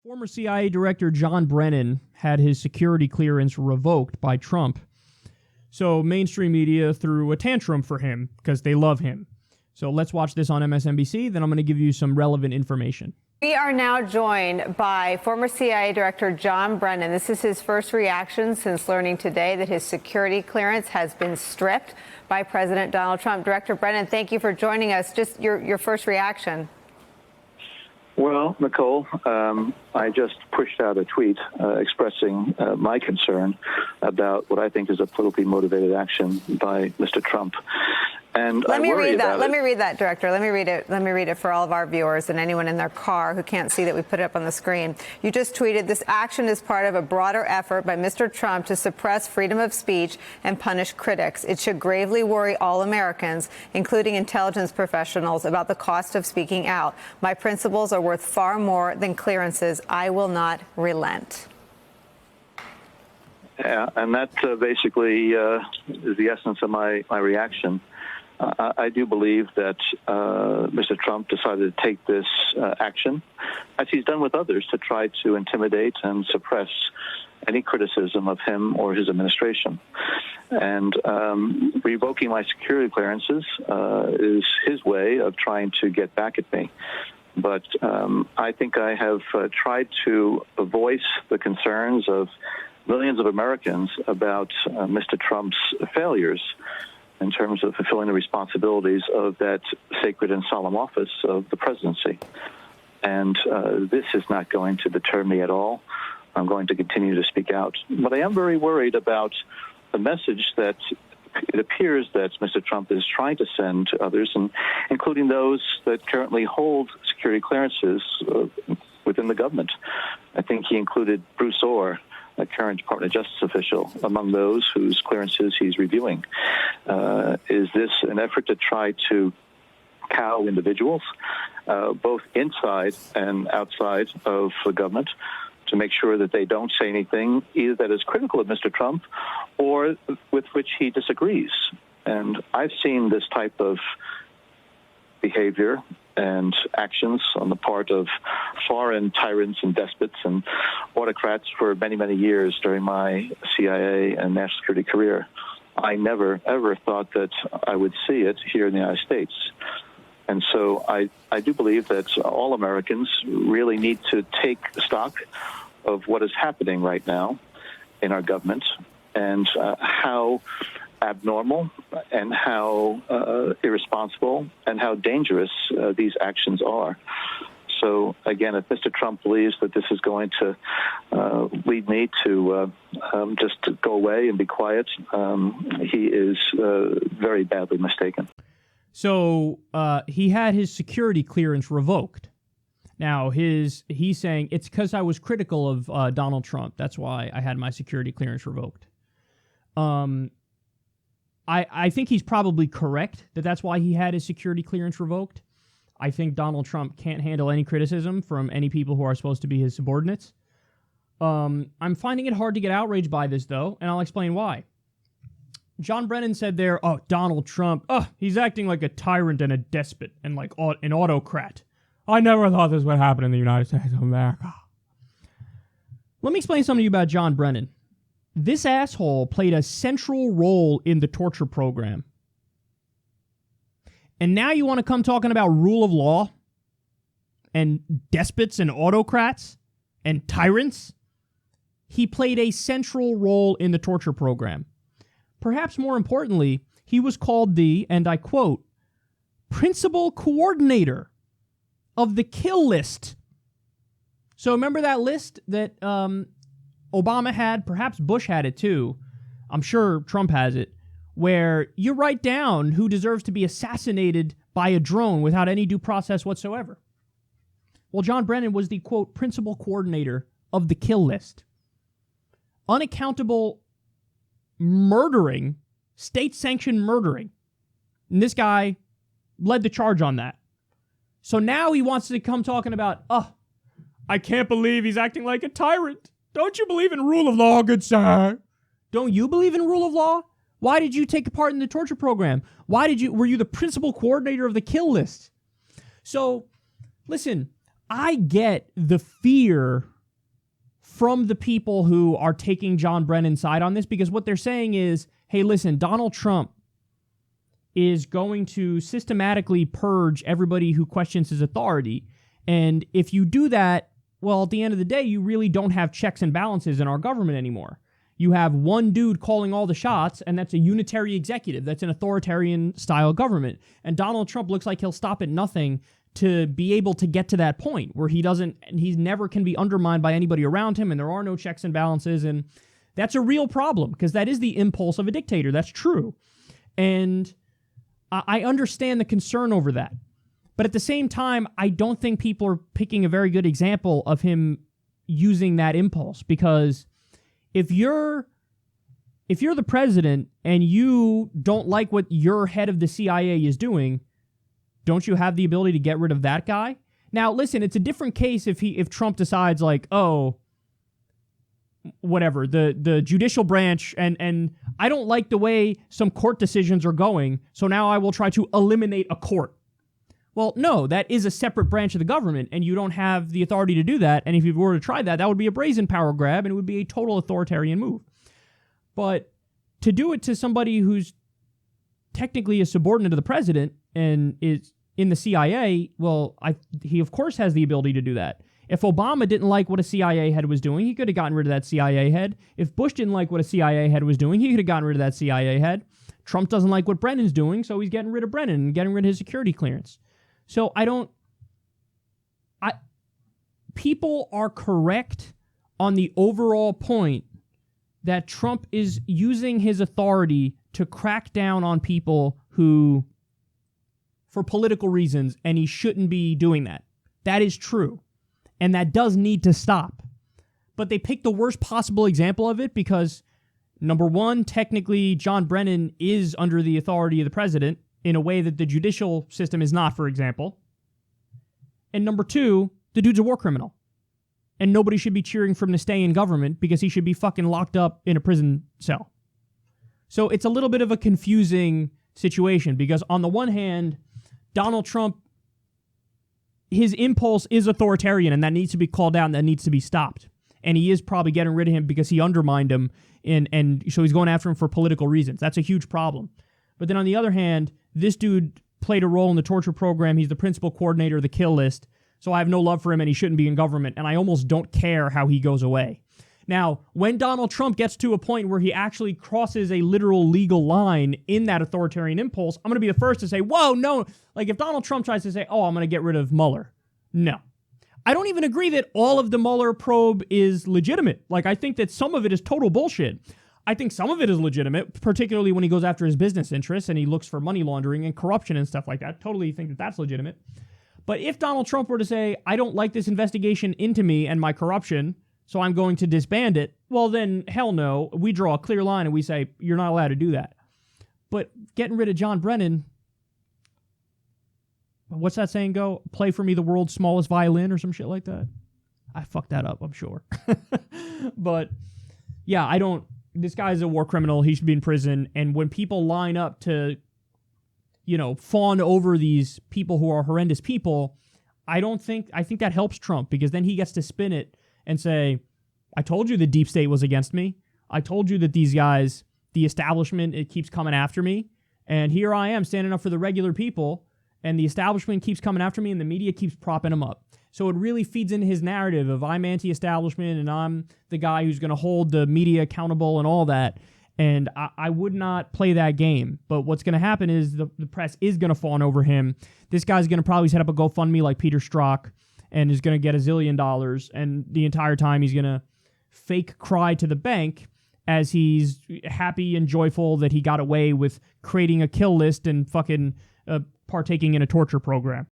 Former CIA Director John Brennan had his security clearance revoked by Trump. So mainstream media threw a tantrum for him because they love him. So let's watch this on MSNBC, then I'm going to give you some relevant information. We are now joined by former CIA Director John Brennan. This is his first reaction since learning today that his security clearance has been stripped by President Donald Trump. Director Brennan, thank you for joining us. Just your first reaction. Well, Nicole, I just pushed out a tweet expressing my concern about what I think is a politically motivated action by Mr. Trump. And Let me read that, Director. Let me read it. Let me read it for all of our viewers and anyone in their car who can't see that we put it up on the screen. You just tweeted, "This action is part of a broader effort by Mr. Trump to suppress freedom of speech and punish critics. It should gravely worry all Americans, including intelligence professionals, about the cost of speaking out. My principles are worth far more than clearances. I will not relent." Yeah, and that basically is the essence of my reaction. I do believe that Mr. Trump decided to take this action, as he's done with others, to try to intimidate and suppress any criticism of him or his administration. And revoking my security clearances is his way of trying to get back at me. But I think I have tried to voice the concerns of millions of Americans about Mr. Trump's failures in terms of fulfilling the responsibilities of that sacred and solemn office of the presidency. And this is not going to deter me at all. I'm going to continue to speak out. But I am very worried about the message that it appears that Mr. Trump is trying to send to others, and including those that currently hold security clearances within the government. I think he included Bruce Orr, a current Department of Justice official, among those whose clearances he's reviewing. Is this an effort to try to cow individuals, both inside and outside of the government, to make sure that they don't say anything either that is critical of Mr. Trump or with which he disagrees? And I've seen this type of behavior and actions on the part of foreign tyrants and despots and autocrats for many, many years during my CIA and national security career. I never, ever thought that I would see it here in the United States. And so I do believe that all Americans really need to take stock of what is happening right now in our government and how abnormal and how irresponsible and how dangerous these actions are. So, again, if Mr. Trump believes that this is going to lead me to just to go away and be quiet, he is very badly mistaken. So he had his security clearance revoked. Now, he's saying it's because I was critical of Donald Trump. That's why I had my security clearance revoked. I think he's probably correct that that's why he had his security clearance revoked. I think Donald Trump can't handle any criticism from any people who are supposed to be his subordinates. I'm finding it hard to get outraged by this, though, and I'll explain why. John Brennan said there, Donald Trump, he's acting like a tyrant and a despot and like an autocrat. I never thought this would happen in the United States of America. Let me explain something to you about John Brennan. This asshole played a central role in the torture program. And now you want to come talking about rule of law and despots and autocrats and tyrants? He played a central role in the torture program. Perhaps more importantly, he was called the, and I quote, principal coordinator of the kill list. So remember that list that Obama had? Perhaps Bush had it too. I'm sure Trump has it, where you write down who deserves to be assassinated by a drone without any due process whatsoever. Well, John Brennan was the, quote, principal coordinator of the kill list. Unaccountable murdering, state-sanctioned murdering. And this guy led the charge on that. So now he wants to come talking about, I can't believe he's acting like a tyrant. Don't you believe in rule of law, good sir? Don't you believe in rule of law? Why did you take part in the torture program? Were you the principal coordinator of the kill list? So, listen, I get the fear from the people who are taking John Brennan's side on this, because what they're saying is, hey, listen, Donald Trump is going to systematically purge everybody who questions his authority. And if you do that, well, at the end of the day, you really don't have checks and balances in our government anymore. You have one dude calling all the shots, and that's a unitary executive. That's an authoritarian style government. And Donald Trump looks like he'll stop at nothing to be able to get to that point where he never can be undermined by anybody around him, and there are no checks and balances. And that's a real problem, because that is the impulse of a dictator. That's true. And I understand the concern over that. But at the same time, I don't think people are picking a very good example of him using that impulse, because if you're the president and you don't like what your head of the CIA is doing, don't you have the ability to get rid of that guy? Now, listen, it's a different case if Trump decides like, oh, whatever, the judicial branch, and I don't like the way some court decisions are going, so now I will try to eliminate a court. Well, no, that is a separate branch of the government, and you don't have the authority to do that, and if you were to try that, that would be a brazen power grab, and it would be a total authoritarian move. But to do it to somebody who's technically a subordinate to the president and is in the CIA, well, he of course has the ability to do that. If Obama didn't like what a CIA head was doing, he could have gotten rid of that CIA head. If Bush didn't like what a CIA head was doing, he could have gotten rid of that CIA head. Trump doesn't like what Brennan's doing, so he's getting rid of Brennan and getting rid of his security clearance. So people are correct on the overall point that Trump is using his authority to crack down on people who, for political reasons, and he shouldn't be doing that. That is true. And that does need to stop. But they picked the worst possible example of it because, number one, technically John Brennan is under the authority of the president in a way that the judicial system is not, for example. And number two, the dude's a war criminal. And nobody should be cheering for him to stay in government because he should be fucking locked up in a prison cell. So it's a little bit of a confusing situation because on the one hand, Donald Trump, his impulse is authoritarian and that needs to be called out and that needs to be stopped. And he is probably getting rid of him because he undermined him and so he's going after him for political reasons. That's a huge problem. But then on the other hand, this dude played a role in the torture program. He's the principal coordinator of the kill list. So I have no love for him and he shouldn't be in government. And I almost don't care how he goes away. Now, when Donald Trump gets to a point where he actually crosses a literal legal line in that authoritarian impulse, I'm going to be the first to say, whoa, no. Like if Donald Trump tries to say, oh, I'm going to get rid of Mueller. No. I don't even agree that all of the Mueller probe is legitimate. Like I think that some of it is total bullshit. I think some of it is legitimate, particularly when he goes after his business interests and he looks for money laundering and corruption and stuff like that. Totally think that that's legitimate. But if Donald Trump were to say, I don't like this investigation into me and my corruption, so I'm going to disband it, well then, hell no. We draw a clear line and we say, you're not allowed to do that. But getting rid of John Brennan, what's that saying go? Play for me the world's smallest violin or some shit like that? I fucked that up, I'm sure. But yeah, this guy's a war criminal. He should be in prison. And when people line up to, fawn over these people who are horrendous people, I think that helps Trump because then he gets to spin it and say, I told you the deep state was against me. I told you that these guys, the establishment, it keeps coming after me. And here I am standing up for the regular people and the establishment keeps coming after me and the media keeps propping him up. So it really feeds into his narrative of I'm anti-establishment and I'm the guy who's going to hold the media accountable and all that. And I would not play that game. But what's going to happen is the press is going to fawn over him. This guy's going to probably set up a GoFundMe like Peter Strzok and is going to get $1 zillion. And the entire time he's going to fake cry to the bank as he's happy and joyful that he got away with creating a kill list and fucking partaking in a torture program.